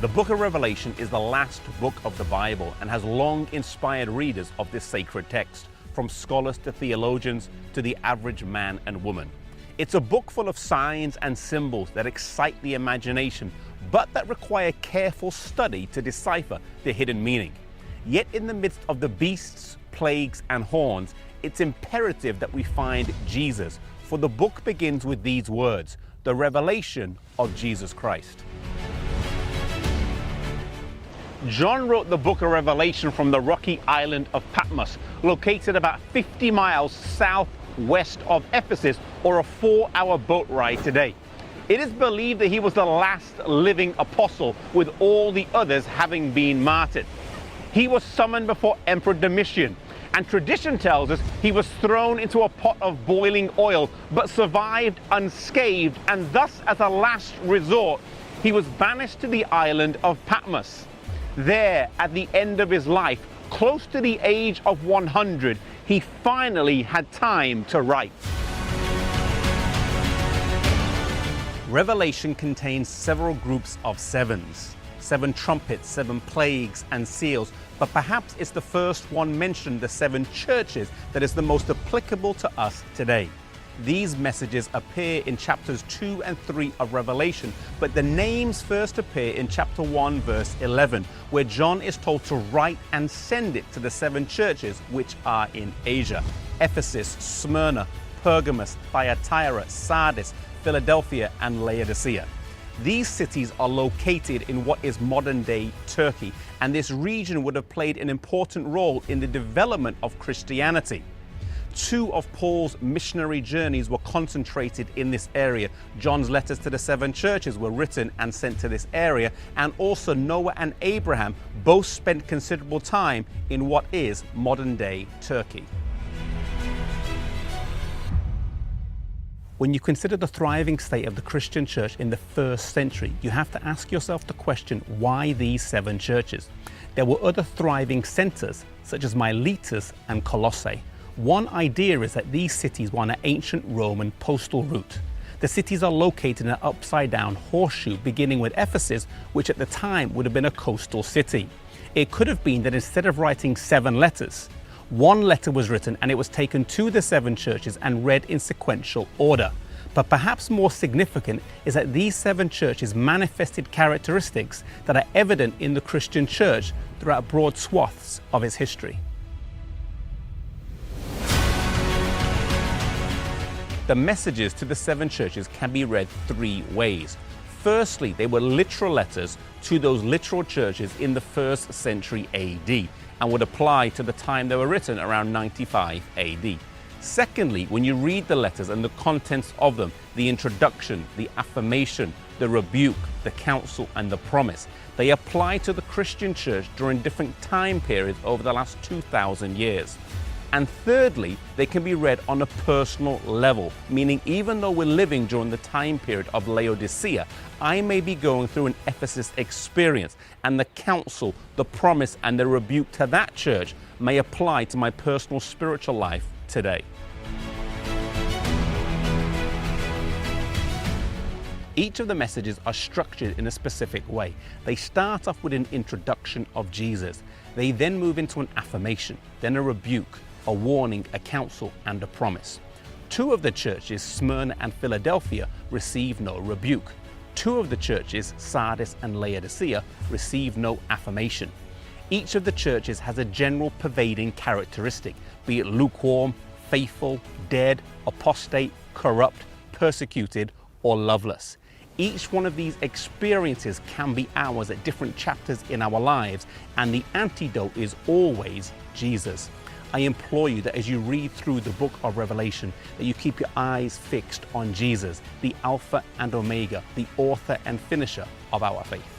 The book of Revelation is the last book of the Bible and has long inspired readers of this sacred text, from scholars to theologians to the average man and woman. It's a book full of signs and symbols that excite the imagination, but that require careful study to decipher the hidden meaning. Yet in the midst of the beasts, plagues, and horns, it's imperative that we find Jesus, for the book begins with these words: the revelation of Jesus Christ. John wrote the book of Revelation from the rocky island of Patmos, located about 50 miles southwest of Ephesus, or a 4-hour boat ride today. It is believed that he was the last living apostle, with all the others having been martyred. He was summoned before Emperor Domitian, and tradition tells us he was thrown into a pot of boiling oil, but survived unscathed, and thus, as a last resort, he was banished to the island of Patmos. There, at the end of his life, close to the age of 100, he finally had time to write. Revelation contains several groups of sevens, 7 trumpets, 7 plagues, and seals, but perhaps it's the first one mentioned, the 7 churches, that is the most applicable to us today. These messages appear in chapters 2 and 3 of Revelation, but the names first appear in chapter 1, verse 11, where John is told to write and send it to the 7 churches which are in Asia: Ephesus, Smyrna, Pergamos, Thyatira, Sardis, Philadelphia, and Laodicea. These cities are located in what is modern-day Turkey, and this region would have played an important role in the development of Christianity. 2 of Paul's missionary journeys were concentrated in this area. John's letters to the 7 churches were written and sent to this area, and also Noah and Abraham both spent considerable time in what is modern-day Turkey. When you consider the thriving state of the Christian church in the 1st century, you have to ask yourself the question, why these 7 churches? There were other thriving centers, such as Miletus and Colossae. One idea is that these cities were on an ancient Roman postal route. The cities are located in an upside-down horseshoe, beginning with Ephesus, which at the time would have been a coastal city. It could have been that instead of writing 7 letters, 1 letter was written and it was taken to the 7 churches and read in sequential order. But perhaps more significant is that these 7 churches manifested characteristics that are evident in the Christian church throughout broad swaths of its history. The messages to the 7 churches can be read 3 ways. Firstly, they were literal letters to those literal churches in the 1st century AD and would apply to the time they were written, around 95 AD. Secondly, when you read the letters and the contents of them, the introduction, the affirmation, the rebuke, the counsel, and the promise, they apply to the Christian church during different time periods over the last 2,000 years. And thirdly, they can be read on a personal level, meaning even though we're living during the time period of Laodicea, I may be going through an Ephesus experience, and the counsel, the promise, and the rebuke to that church may apply to my personal spiritual life today. Each of the messages are structured in a specific way. They start off with an introduction of Jesus. They then move into an affirmation, then a rebuke, a warning, a counsel, and a promise. 2 of the churches, Smyrna and Philadelphia, receive no rebuke. 2 of the churches, Sardis and Laodicea, receive no affirmation. Each of the churches has a general pervading characteristic, be it lukewarm, faithful, dead, apostate, corrupt, persecuted, or loveless. Each one of these experiences can be ours at different chapters in our lives, and the antidote is always Jesus. I implore you that as you read through the book of Revelation, that you keep your eyes fixed on Jesus, the Alpha and Omega, the author and finisher of our faith.